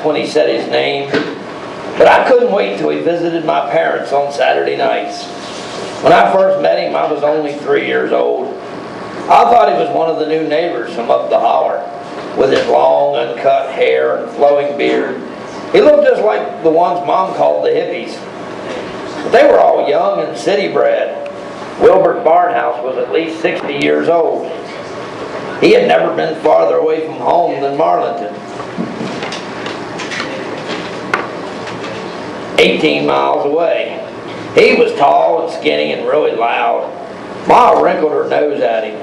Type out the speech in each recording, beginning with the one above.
when he said his name, but I couldn't wait till he visited my parents on Saturday nights. When I first met him, I was only 3 years old. I thought he was one of the new neighbors from up the holler, with his long, uncut hair and flowing beard. He looked just like the ones Mom called the hippies. But they were all young and city-bred. Wilbert Barnhouse was at least 60 years old. He had never been farther away from home than Marlinton. 18 miles away. He was tall and skinny and really loud. Ma wrinkled her nose at him.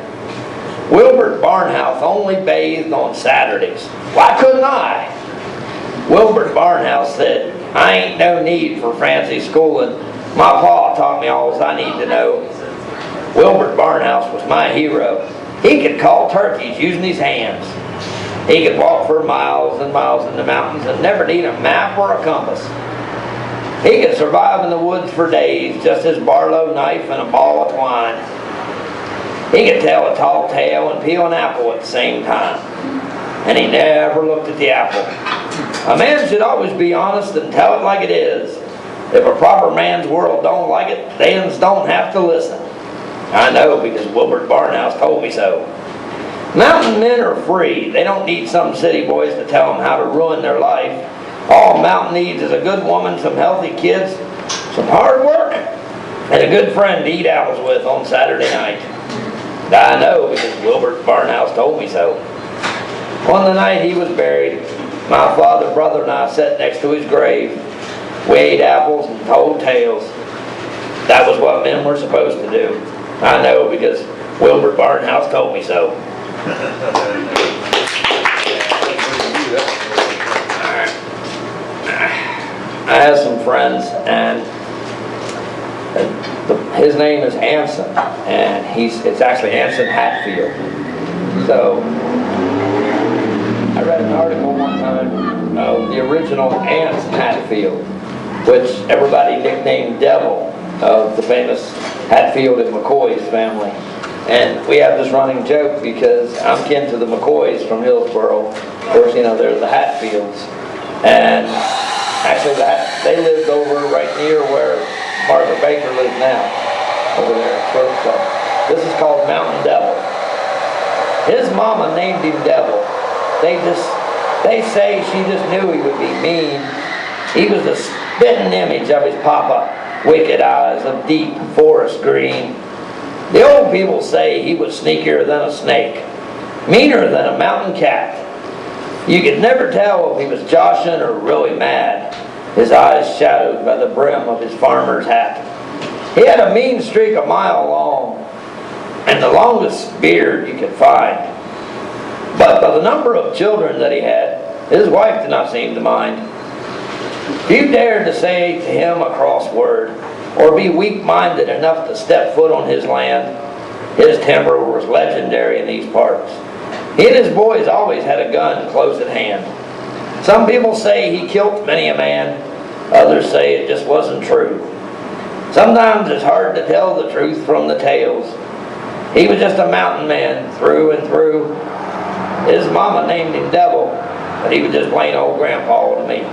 Wilbert Barnhouse only bathed on Saturdays. Why couldn't I? Wilbert Barnhouse said, I ain't no need for fancy schooling. My pa taught me all I need to know. Wilbert Barnhouse was my hero. He could call turkeys using his hands. He could walk for miles and miles in the mountains and never need a map or a compass. He could survive in the woods for days, just his Barlow knife and a ball of twine. He could tell a tall tale and peel an apple at the same time. And he never looked at the apple. A man should always be honest and tell it like it is. If a proper man's world don't like it, thens don't have to listen. I know because Wilbert Barnhouse told me so. Mountain men are free. They don't need some city boys to tell them how to ruin their life. All a mountain needs is a good woman, some healthy kids, some hard work, and a good friend to eat apples with on Saturday night. And I know because Wilbert Barnhouse told me so. On the night he was buried, my father, brother, and I sat next to his grave. We ate apples and told tales. That was what men were supposed to do. I know because Wilbert Barnhouse told me so. I have some friends, and his name is Anson, and it's actually Anson Hatfield. So I read an article one time of the original Anson Hatfield, which everybody nicknamed Devil, of the famous Hatfield and McCoy's family. And we have this running joke because I'm kin to the McCoys from Hillsboro. Of course, you know, they're the Hatfields. And actually, they lived over right near where Martha Baker lives now, over there. So this is called Mountain Devil. His mama named him Devil. They say she just knew he would be mean. He was the spitting image of his papa, wicked eyes of deep forest green. The old people say he was sneakier than a snake, meaner than a mountain cat. You could never tell if he was joshing or really mad, his eyes shadowed by the brim of his farmer's hat. He had a mean streak a mile long, and the longest beard you could find. But by the number of children that he had, his wife did not seem to mind. Few dared to say to him a cross word, or be weak-minded enough to step foot on his land. His temper was legendary in these parts. He and his boys always had a gun close at hand. Some people say he killed many a man. Others say it just wasn't true. Sometimes it's hard to tell the truth from the tales. He was just a mountain man through and through. His mama named him Devil, but he was just plain old grandpa to me.